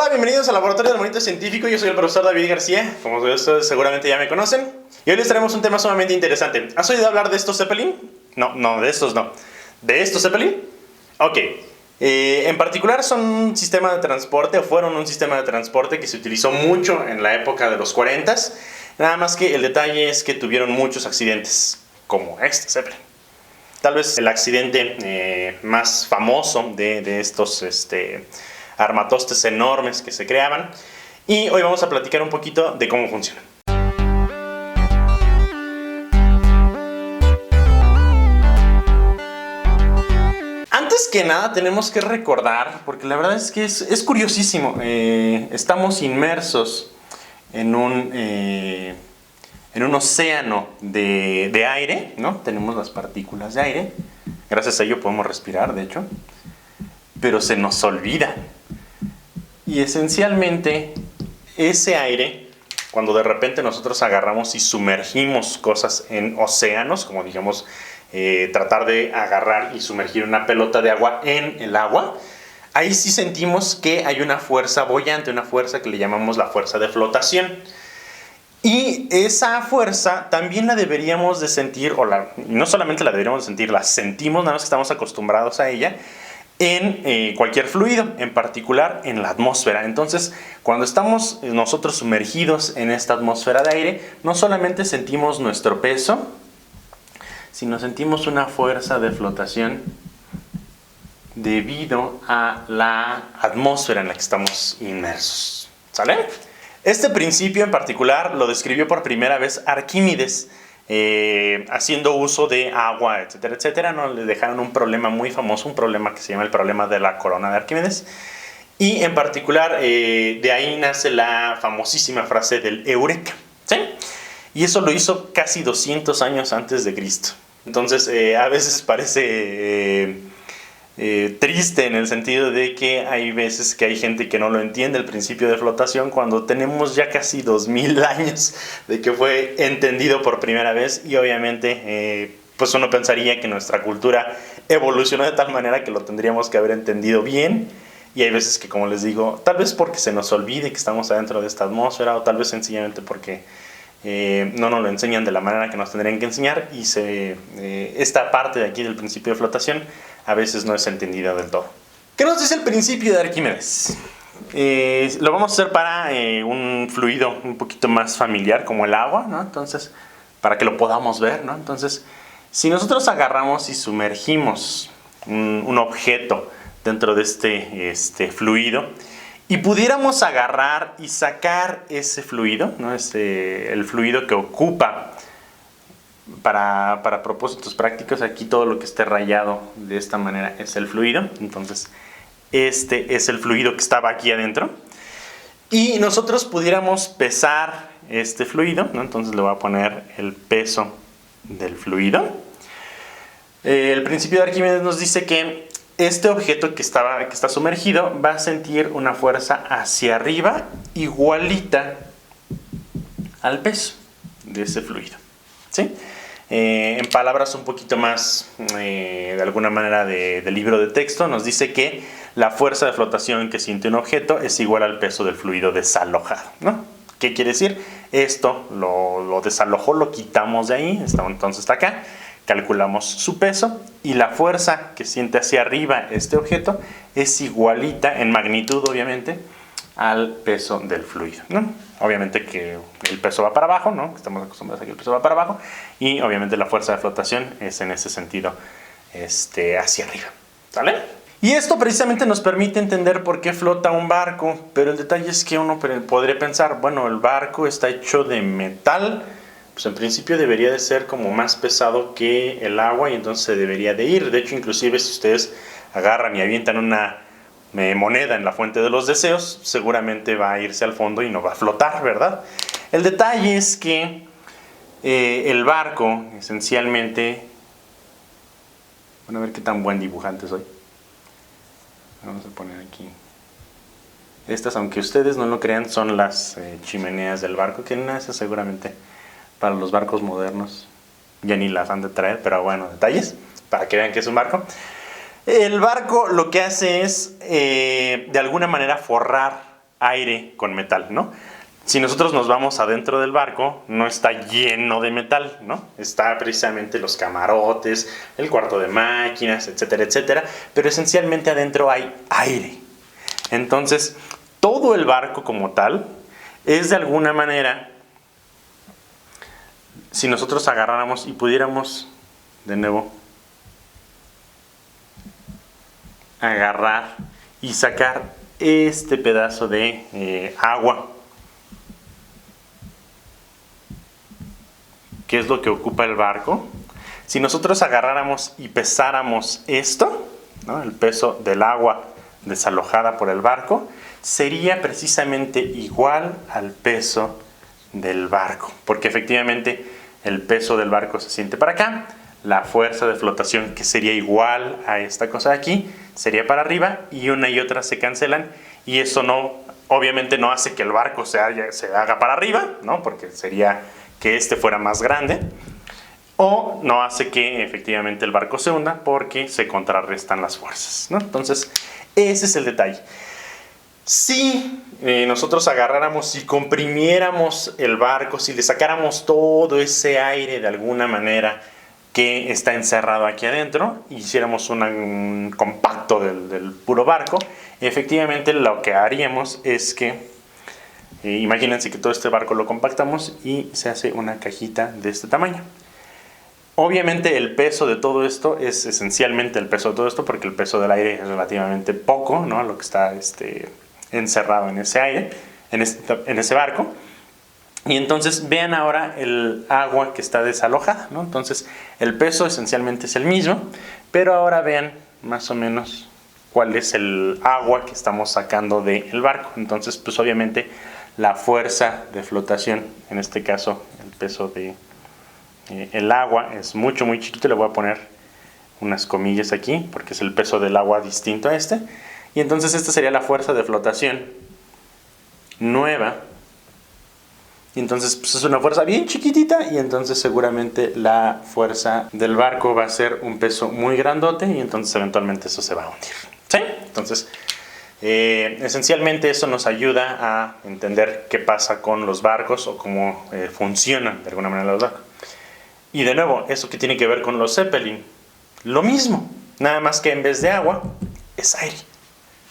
Hola, bienvenidos al Laboratorio del Monito Científico. Yo soy el profesor David García, como ustedes seguramente ya me conocen. Y hoy les traemos un tema sumamente interesante. ¿Has oído hablar de estos Zeppelin? No, de estos no. ¿De estos Zeppelin? Ok. En particular son un sistema de transporte, o fueron un sistema de transporte que se utilizó mucho en la época de los 40s. Nada más que el detalle es que tuvieron muchos accidentes, como este Zeppelin. Tal vez el accidente más famoso de estos armatostes enormes que se creaban. Y hoy vamos a platicar un poquito de cómo funcionan. Antes que nada tenemos que recordar, porque la verdad es que es curiosísimo, estamos inmersos en un océano de aire, ¿no? Tenemos las partículas de aire, gracias a ello podemos respirar, de hecho, pero se nos olvida. Y esencialmente ese aire, cuando de repente nosotros agarramos y sumergimos cosas en océanos, como digamos tratar de agarrar y sumergir una pelota de agua en el agua, ahí sí sentimos que hay una fuerza boyante, una fuerza que le llamamos la fuerza de flotación. Y esa fuerza también la deberíamos de sentir, no solamente la deberíamos de sentir, la sentimos, nada más que estamos acostumbrados a ella, en cualquier fluido, en particular en la atmósfera. Entonces, cuando estamos nosotros sumergidos en esta atmósfera de aire, no solamente sentimos nuestro peso, sino sentimos una fuerza de flotación debido a la atmósfera en la que estamos inmersos. ¿Sale? Este principio en particular lo describió por primera vez Arquímedes, haciendo uso de agua, etcétera, etcétera. ¿No? Le dejaron un problema muy famoso, un problema que se llama el problema de la corona de Arquímedes. Y en particular de ahí nace la famosísima frase del Eureka, ¿sí? Y eso lo hizo casi 200 años antes de Cristo. Entonces a veces parece triste en el sentido de que hay veces que hay gente que no lo entiende el principio de flotación cuando tenemos ya casi 2000 años de que fue entendido por primera vez. Y obviamente pues uno pensaría que nuestra cultura evolucionó de tal manera que lo tendríamos que haber entendido bien. Y hay veces que, como les digo, tal vez porque se nos olvide que estamos adentro de esta atmósfera, o tal vez sencillamente porque no nos lo enseñan de la manera que nos tendrían que enseñar, y esta parte de aquí del principio de flotación a veces no es entendida del todo. ¿Qué nos dice el principio de Arquímedes? Lo vamos a hacer para un fluido un poquito más familiar como el agua, ¿no? Entonces, para que lo podamos ver, ¿no? Entonces, si nosotros agarramos y sumergimos un objeto dentro de este fluido y pudiéramos agarrar y sacar ese fluido, ¿no? El fluido que ocupa para propósitos prácticos, aquí todo lo que esté rayado de esta manera es el fluido. Entonces este es el fluido que estaba aquí adentro y nosotros pudiéramos pesar este fluido, ¿no? Entonces le voy a poner el peso del fluido. El principio de Arquímedes nos dice que este objeto que está sumergido va a sentir una fuerza hacia arriba igualita al peso de ese fluido, ¿sí? En palabras un poquito más, de alguna manera, del libro de texto, nos dice que la fuerza de flotación que siente un objeto es igual al peso del fluido desalojado, ¿no? ¿Qué quiere decir? Esto lo desalojó, lo quitamos de ahí, entonces está acá. Calculamos su peso y la fuerza que siente hacia arriba este objeto es igualita en magnitud, obviamente, al peso del fluido, ¿no? Obviamente que el peso va para abajo, ¿no? Estamos acostumbrados a que el peso va para abajo, y obviamente la fuerza de flotación es en ese sentido hacia arriba, ¿sale? Y esto precisamente nos permite entender por qué flota un barco, pero el detalle es que uno podría pensar, bueno, el barco está hecho de metal, pues en principio debería de ser como más pesado que el agua y entonces se debería de ir. De hecho, inclusive si ustedes agarran y avientan una moneda en la fuente de los deseos, seguramente va a irse al fondo y no va a flotar, ¿verdad? El detalle es que el barco esencialmente... Bueno, a ver qué tan buen dibujante soy. Vamos a poner aquí. Estas, aunque ustedes no lo crean, son las chimeneas del barco, que no, esas seguramente para los barcos modernos ya ni las han de traer, pero bueno, detalles para que vean que es un barco. El barco lo que hace es de alguna manera forrar aire con metal, ¿no? Si nosotros nos vamos adentro del barco, no está lleno de metal, ¿no? Está precisamente los camarotes, el cuarto de máquinas, etcétera, etcétera, pero esencialmente adentro hay aire. Entonces, todo el barco como tal es de alguna manera, si nosotros agarráramos y pudiéramos, de nuevo, agarrar y sacar este pedazo de agua, ¿qué es lo que ocupa el barco? Si nosotros agarráramos y pesáramos esto, ¿no? El peso del agua desalojada por el barco, sería precisamente igual al peso del barco, porque efectivamente el peso del barco se siente para acá, la fuerza de flotación, que sería igual a esta cosa de aquí, sería para arriba, y una y otra se cancelan, y eso no, obviamente no hace que el barco se haga para arriba, ¿no? Porque sería que este fuera más grande, o no hace que efectivamente el barco se hunda porque se contrarrestan las fuerzas, ¿no? Entonces, ese es el detalle. Si nosotros agarráramos y comprimiéramos el barco, si le sacáramos todo ese aire de alguna manera que está encerrado aquí adentro, y hiciéramos un compacto del puro barco, efectivamente lo que haríamos es que imagínense que todo este barco lo compactamos y se hace una cajita de este tamaño. Obviamente el peso de todo esto es esencialmente el peso de todo esto, porque el peso del aire es relativamente poco, ¿no? Lo que está encerrado en ese aire, en ese barco. Y entonces vean ahora el agua que está desalojada, ¿no? Entonces el peso esencialmente es el mismo, pero ahora vean más o menos cuál es el agua que estamos sacando del barco. Entonces, pues obviamente la fuerza de flotación, en este caso el peso de el agua es mucho muy chiquito. Le voy a poner unas comillas aquí porque es el peso del agua distinto a este, y entonces esta sería la fuerza de flotación nueva, y entonces pues es una fuerza bien chiquitita, y entonces seguramente la fuerza del barco va a ser un peso muy grandote, y entonces eventualmente eso se va a hundir, ¿sí? Entonces esencialmente eso nos ayuda a entender qué pasa con los barcos o cómo funcionan de alguna manera los barcos. Y de nuevo, eso que tiene que ver con los Zeppelin, lo mismo, nada más que en vez de agua es aire.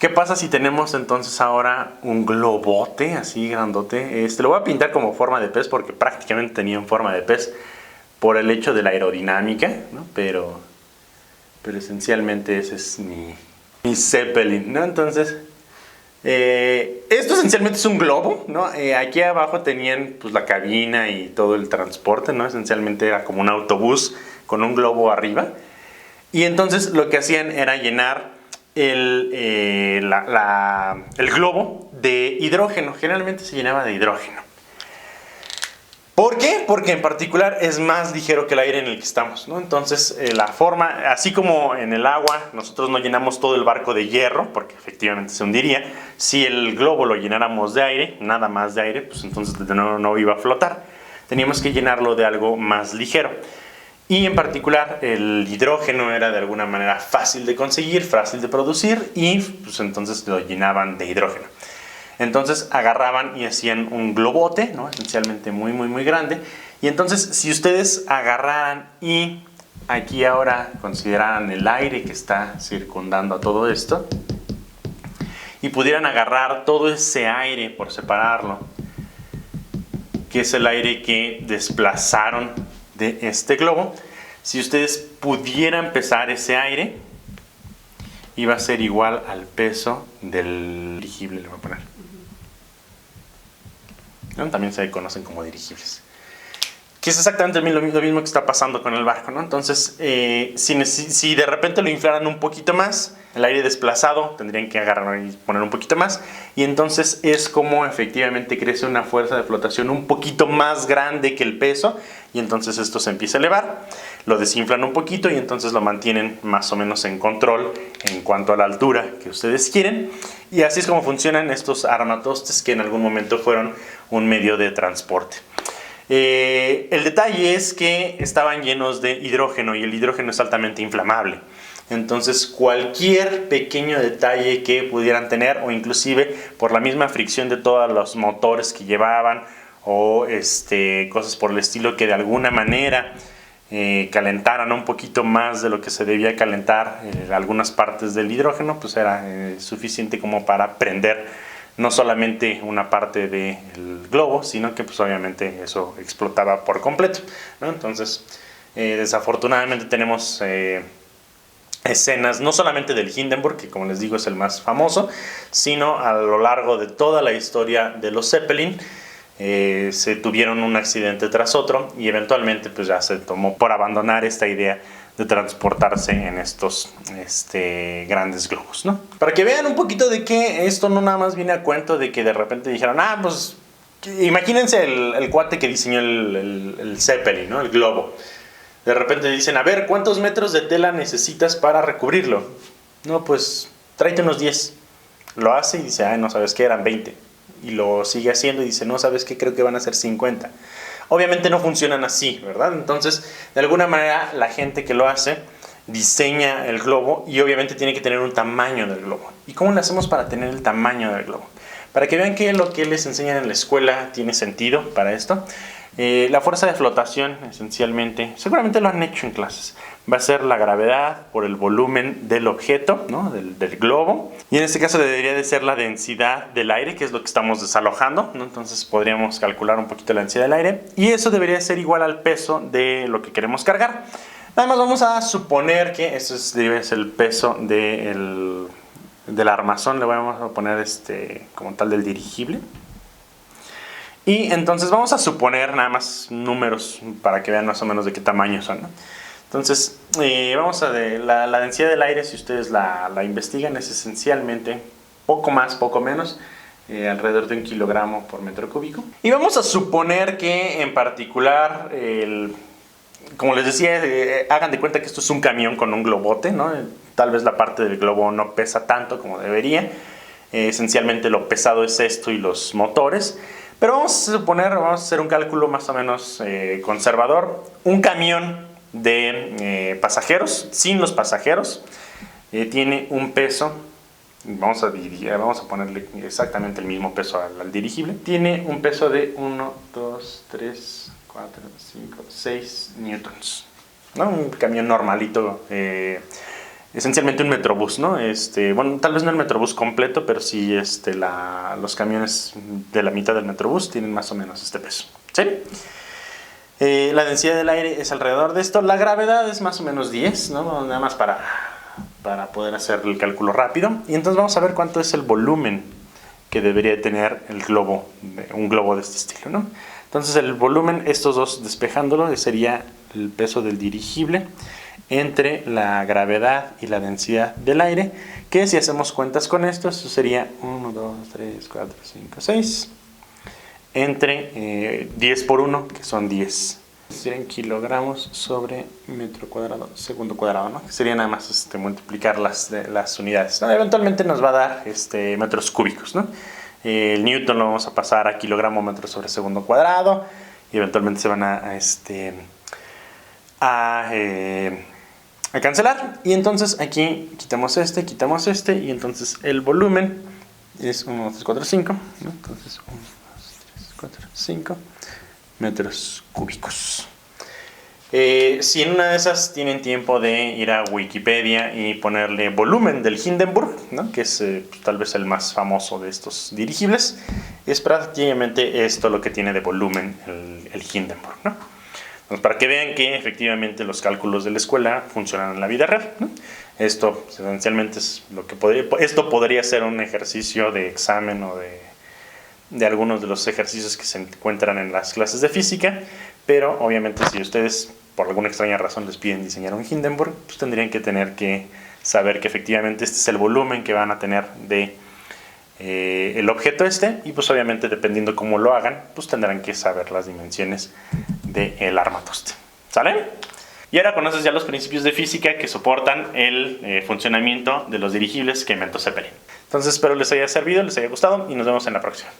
¿Qué pasa si tenemos entonces ahora un globote así grandote? Lo voy a pintar como forma de pez porque prácticamente tenía forma de pez por el hecho de la aerodinámica, ¿no? Pero esencialmente ese es mi Zeppelin, ¿no? Entonces, esto esencialmente es un globo, ¿no? Aquí abajo tenían pues la cabina y todo el transporte, ¿no? Esencialmente era como un autobús con un globo arriba. Y entonces lo que hacían era llenar el globo de hidrógeno. Generalmente se llenaba de hidrógeno. ¿Por qué? Porque en particular es más ligero que el aire en el que estamos, ¿no? Entonces la forma, así como en el agua nosotros no llenamos todo el barco de hierro, porque efectivamente se hundiría, si el globo lo llenáramos de aire, nada más de aire, pues entonces no iba a flotar. Teníamos que llenarlo de algo más ligero. Y en particular el hidrógeno era de alguna manera fácil de conseguir, fácil de producir, y pues entonces lo llenaban de hidrógeno. Entonces agarraban y hacían un globote, ¿no? Esencialmente muy muy muy grande. Y entonces si ustedes agarraran y aquí ahora consideraran el aire que está circundando a todo esto, y pudieran agarrar todo ese aire por separarlo, que es el aire que desplazaron de este globo, si ustedes pudieran pesar ese aire, iba a ser igual al peso del dirigible, le voy a poner. ¿No? También se conocen como dirigibles. Que es exactamente lo mismo que está pasando con el barco, ¿no? Entonces, si de repente lo inflaran un poquito más, el aire desplazado, tendrían que agarrar y poner un poquito más, y entonces es como efectivamente crece una fuerza de flotación un poquito más grande que el peso, y entonces esto se empieza a elevar, lo desinflan un poquito y entonces lo mantienen más o menos en control en cuanto a la altura que ustedes quieren, y así es como funcionan estos armatostes que en algún momento fueron un medio de transporte. El detalle es que estaban llenos de hidrógeno, y el hidrógeno es altamente inflamable. Entonces cualquier pequeño detalle que pudieran tener, o inclusive por la misma fricción de todos los motores que llevaban, o cosas por el estilo que de alguna manera calentaran un poquito más de lo que se debía calentar algunas partes del hidrógeno, pues era suficiente como para prender no solamente una parte del globo, sino que pues obviamente eso explotaba por completo, ¿no? Entonces desafortunadamente tenemos escenas no solamente del Hindenburg, que como les digo es el más famoso, sino a lo largo de toda la historia de los Zeppelin. Se tuvieron un accidente tras otro y eventualmente pues ya se tomó por abandonar esta idea de transportarse en estos grandes globos, ¿no? Para que vean un poquito de que esto no nada más viene a cuento de que de repente dijeron, pues imagínense el cuate que diseñó el Zeppelin, ¿no? El globo. De repente dicen, a ver, ¿cuántos metros de tela necesitas para recubrirlo? No, pues tráete unos 10. Lo hace y dice, no, ¿sabes qué? Eran 20. Y lo sigue haciendo y dice, no, ¿sabes qué? Creo que van a ser 50. Obviamente no funcionan así, ¿verdad? Entonces, de alguna manera, la gente que lo hace diseña el globo y obviamente tiene que tener un tamaño del globo. ¿Y cómo le hacemos para tener el tamaño del globo? Para que vean que lo que les enseñan en la escuela tiene sentido para esto. La fuerza de flotación, esencialmente, seguramente lo han hecho en clases, va a ser la gravedad por el volumen del objeto, ¿no? del globo. Y en este caso debería de ser la densidad del aire, que es lo que estamos desalojando, ¿no? Entonces podríamos calcular un poquito la densidad del aire. Y eso debería ser igual al peso de lo que queremos cargar. Nada más vamos a suponer que eso debe ser el peso del armazón, le vamos a poner como tal del dirigible. Y entonces vamos a suponer nada más números para que vean más o menos de qué tamaño son, ¿no? Entonces, vamos a ver, la densidad del aire, si ustedes la investigan, es esencialmente poco más, poco menos, alrededor de 1 kilogramo por metro cúbico. Y vamos a suponer que en particular, como les decía, hagan de cuenta que esto es un camión con un globote, ¿no? Tal vez la parte del globo no pesa tanto como debería. Esencialmente lo pesado es esto y los motores. Pero vamos a suponer, vamos a hacer un cálculo más o menos conservador. Un camión de pasajeros, sin los pasajeros, tiene un peso, vamos a ponerle exactamente el mismo peso al dirigible. Tiene un peso de 1, 2, 3, 4, 5, 6 newtons, ¿no? Un camión normalito, esencialmente un metrobús, ¿no? Bueno, tal vez no el metrobús completo, pero sí los camiones de la mitad del metrobús tienen más o menos este peso, ¿sí? La densidad del aire es alrededor de esto. La gravedad es más o menos 10, ¿no? Nada más para poder hacer el cálculo rápido. Y entonces vamos a ver cuánto es el volumen que debería tener un globo de este estilo, ¿no? Entonces el volumen, estos dos despejándolo, sería el peso del dirigible entre la gravedad y la densidad del aire, que si hacemos cuentas con esto, eso sería 1, 2, 3, 4, 5, 6, entre 10 por 1, que son 10. Serían kilogramos sobre metro cuadrado, segundo cuadrado, ¿no? Que sería nada más multiplicar las unidades, ¿no? Eventualmente nos va a dar metros cúbicos, ¿no? El newton lo vamos a pasar a kilogramo metro sobre segundo cuadrado y eventualmente se van a cancelar. Y entonces aquí quitamos y entonces el volumen es 1, 2, 3, 4, 5, ¿no? Entonces 1, 2, 3, 4, 5 metros cúbicos. Si en una de esas tienen tiempo de ir a Wikipedia y ponerle volumen del Hindenburg, ¿no? Que es tal vez el más famoso de estos dirigibles, es prácticamente esto lo que tiene de volumen el Hindenburg, ¿no? Entonces, para que vean que efectivamente los cálculos de la escuela funcionan en la vida real, ¿no? Esto esencialmente es lo que esto podría ser un ejercicio de examen o de algunos de los ejercicios que se encuentran en las clases de física, pero obviamente si ustedes por alguna extraña razón les piden diseñar un Hindenburg, pues tendrían que tener que saber que efectivamente este es el volumen que van a tener de el objeto y pues obviamente dependiendo cómo lo hagan, pues tendrán que saber las dimensiones del armatoste. ¿Sale? Y ahora conoces ya los principios de física que soportan el funcionamiento de los dirigibles que inventó Zeppelin. Entonces espero les haya servido, les haya gustado y nos vemos en la próxima.